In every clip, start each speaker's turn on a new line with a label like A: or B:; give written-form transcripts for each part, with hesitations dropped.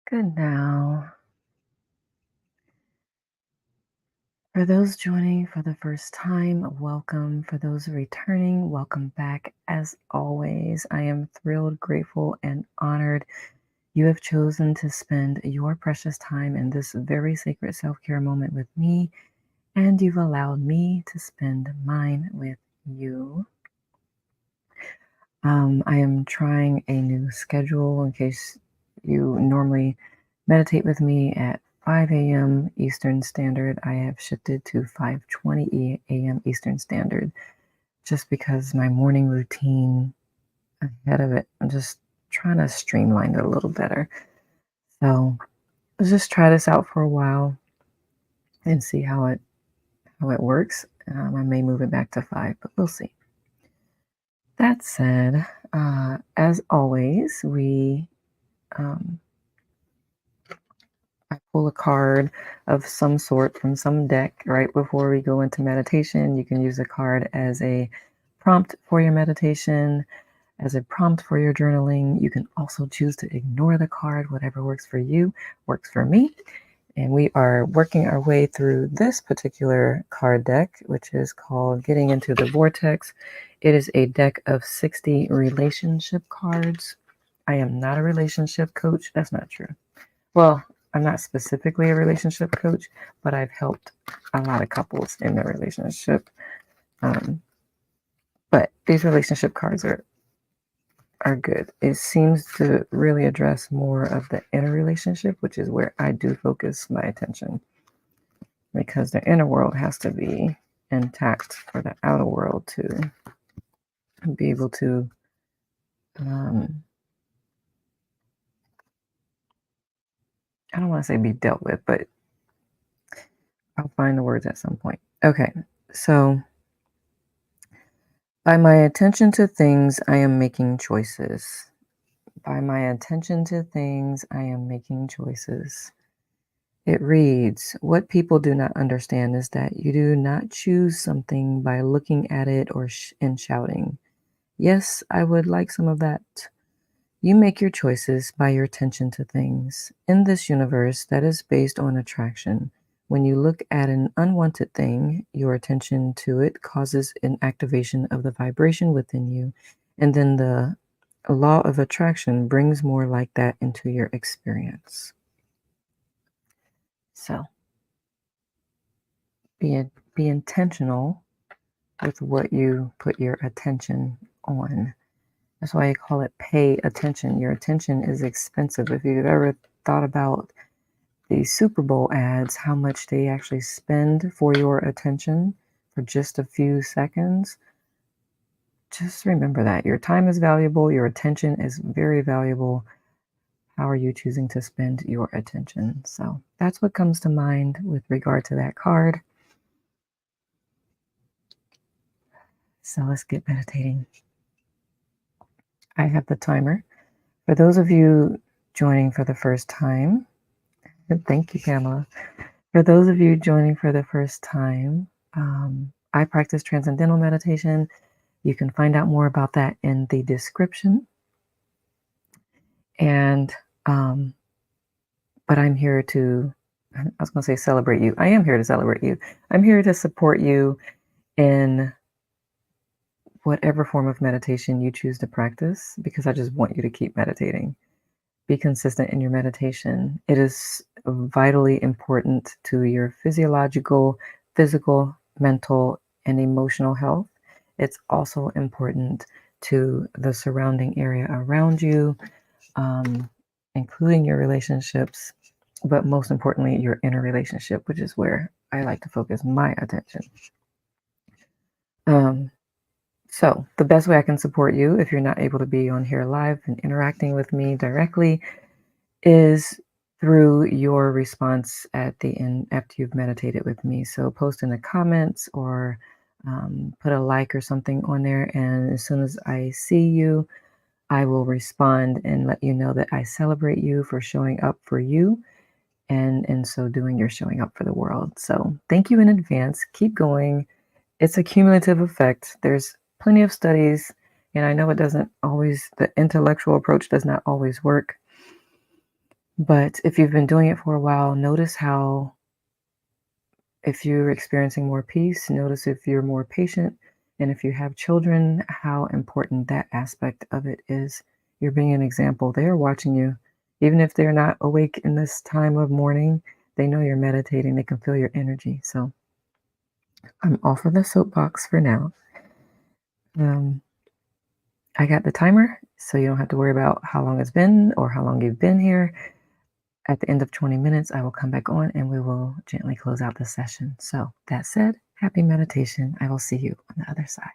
A: Good now. For those joining for the first time, welcome. For those returning, welcome back. As always, I am thrilled, grateful, and honored you have chosen to spend your precious time in this very sacred self care moment with me, and you've allowed me to spend mine with you. I am trying a new schedule in case you normally meditate with me at 5 a.m. Eastern Standard. I have shifted to 5:20 a.m. Eastern Standard just because my morning routine ahead of it, I'm just trying to streamline it a little better. So let's just try this out for a while and see how it works. I may move it back to 5, but we'll see. That said, as always, um, I pull a card of some sort from some deck right before we go into meditation. You can use a card as a prompt for your meditation, as a prompt for your journaling. You can also choose to ignore the card. Whatever works for you works for me. And we are working our way through this particular card deck, which is called Getting into the Vortex. It is a deck of 60 relationship cards. I am not a relationship coach. That's not true. Well, I'm not specifically a relationship coach, but I've helped a lot of couples in their relationship. Um, but these relationship cards are good. It seems to really address more of the inner relationship, which is where I do focus my attention, because the inner world has to be intact for the outer world to be able to um, I don't want to say be dealt with, but I'll find the words at some point. Okay, so by my attention to things, I am making choices. By my attention to things, I am making choices. It reads, what people do not understand is that you do not choose something by looking at it and shouting, yes, I would like some of that. You make your choices by your attention to things. In this universe that is based on attraction, when you look at an unwanted thing, your attention to it causes an activation of the vibration within you, and then the law of attraction brings more like that into your experience. So be intentional with what you put your attention on. That's why I call it pay attention. Your attention is expensive. If you've ever thought about the Super Bowl ads, how much they actually spend for your attention for just a few seconds, just remember that. Your time is valuable. Your attention is very valuable. How are you choosing to spend your attention? So that's what comes to mind with regard to that card. So let's get meditating. I have the timer. For those of you joining for the first time, thank you, Pamela. For those of you joining for the first time, I practice transcendental meditation. You can find out more about that in the description. And, but I'm here to, I was going to say celebrate you. I am here to celebrate you. I'm here to support you in whatever form of meditation you choose to practice, because I just want you to keep meditating. Be consistent in your meditation. It is vitally important to your physiological, physical, mental, and emotional health. It's also important to the surrounding area around you, including your relationships, but most importantly, your inner relationship, which is where I like to focus my attention. So the best way I can support you, if you're not able to be on here live and interacting with me directly, is through your response at the end after you've meditated with me. So post in the comments or put a like or something on there. And as soon as I see you, I will respond and let you know that I celebrate you for showing up for you. And in so doing, you're showing up for the world. So thank you in advance. Keep going. It's a cumulative effect. There's plenty of studies, and I know it doesn't always, the intellectual approach does not always work, But if you've been doing it for a while, notice how if you're experiencing more peace, notice if you're more patient, and if you have children, how important that aspect of it is. You're being an example. They're watching you. Even if they're not awake in this time of morning, they know you're meditating. They can feel your energy. So I'm off of the soapbox for now. Um, I got the timer, so you don't have to worry about how long it's been or how long you've been here. At the end of 20 minutes, I will come back on and we will gently close out the session. So, that said, happy meditation. I will see you on the other side.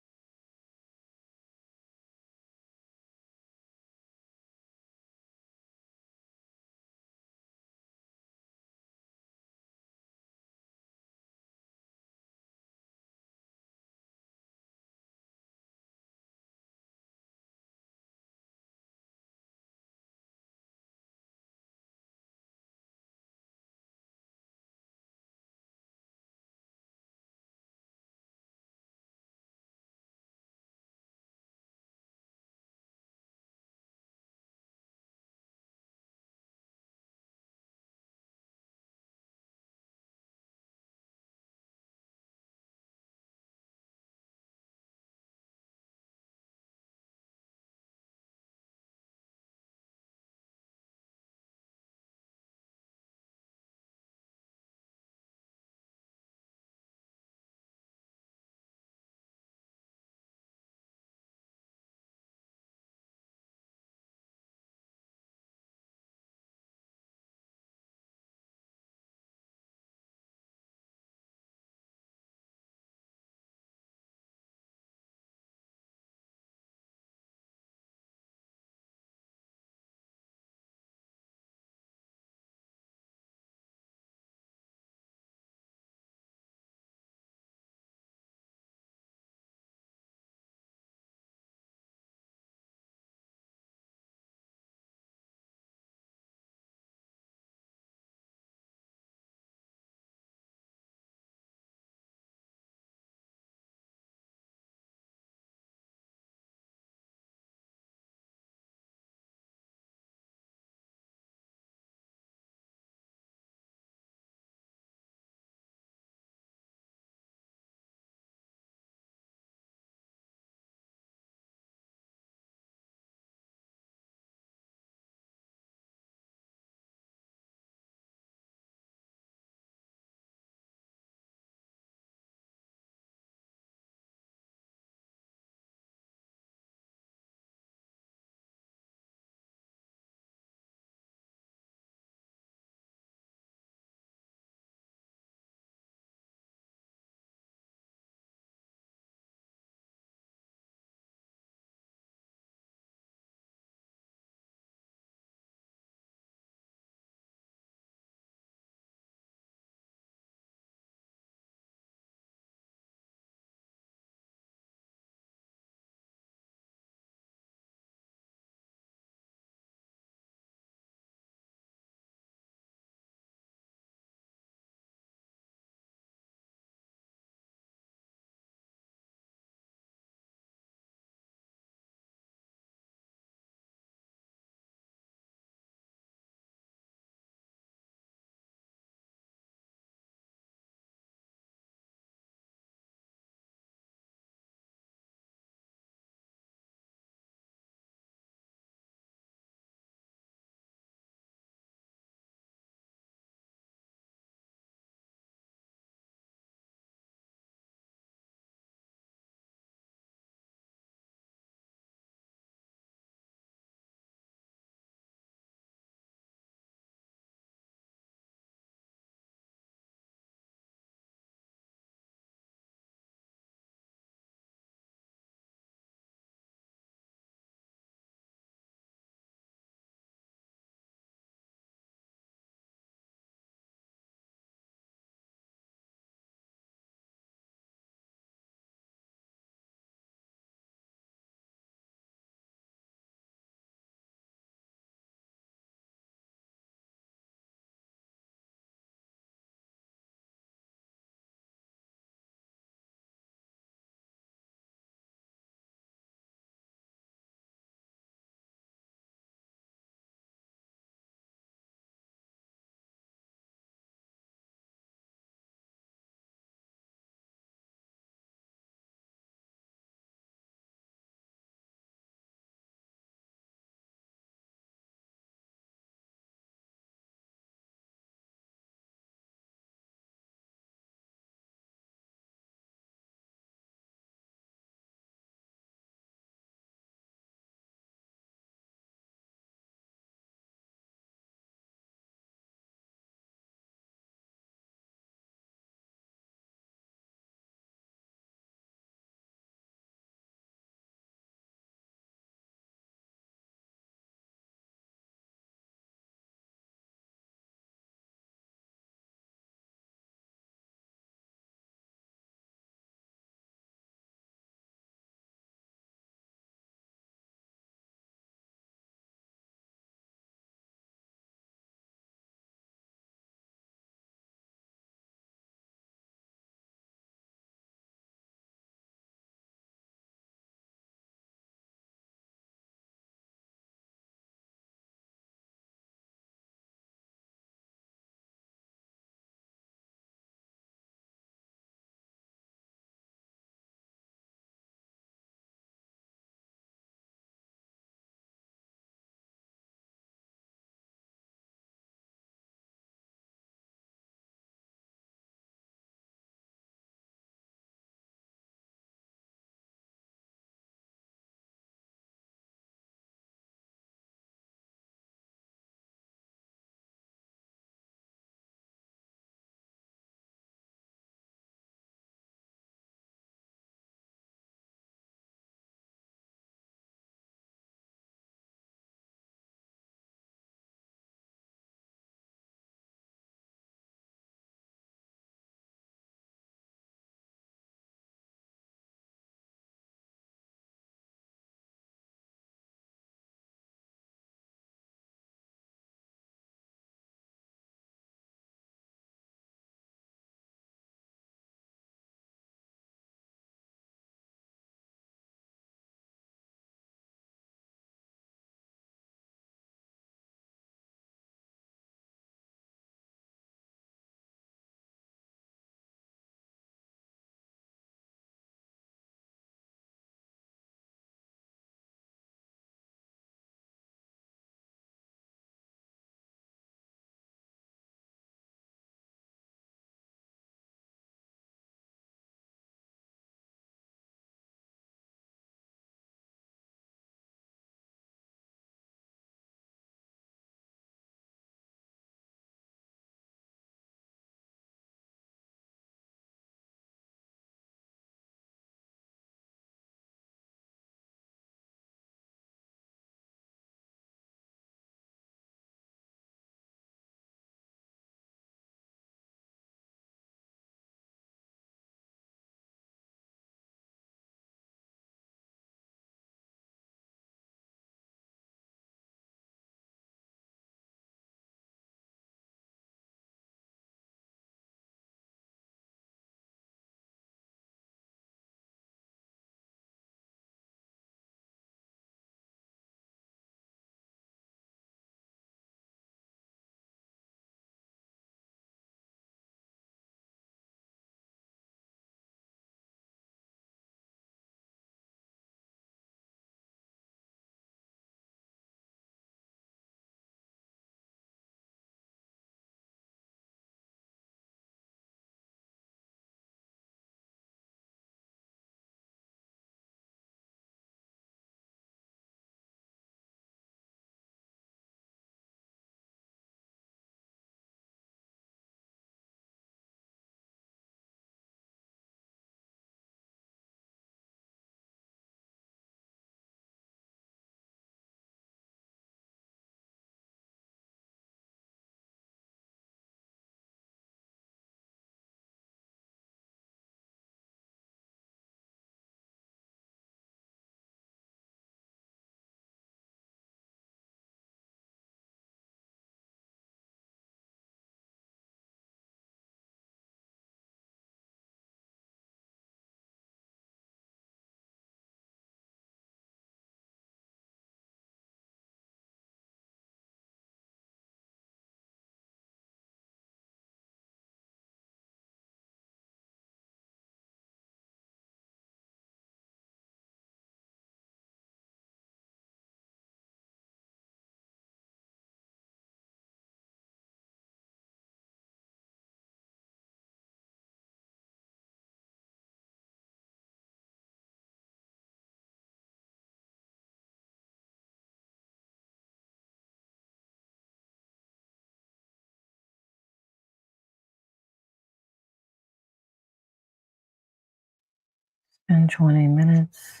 A: In 20 minutes,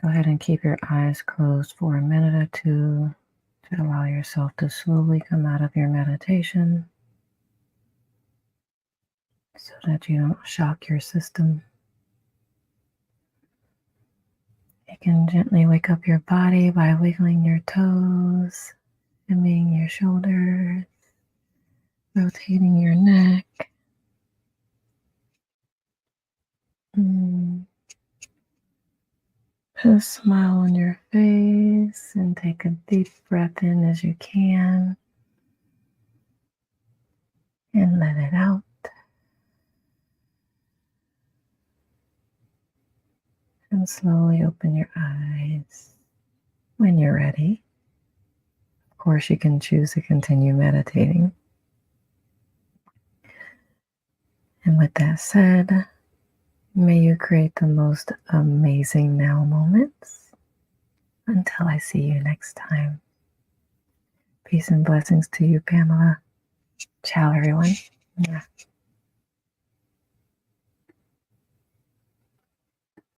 A: go ahead and keep your eyes closed for a minute or two to allow yourself to slowly come out of your meditation so that you don't shock your system. You can gently wake up your body by wiggling your toes, skimming your shoulders, rotating your neck. Put a smile on your face and take a deep breath in as you can and let it out. And slowly open your eyes when you're ready. Of course, you can choose to continue meditating. And with that said, may you create the most amazing now moments. Until I see you next time. Peace and blessings to you, Pamela. Ciao, everyone. Yeah.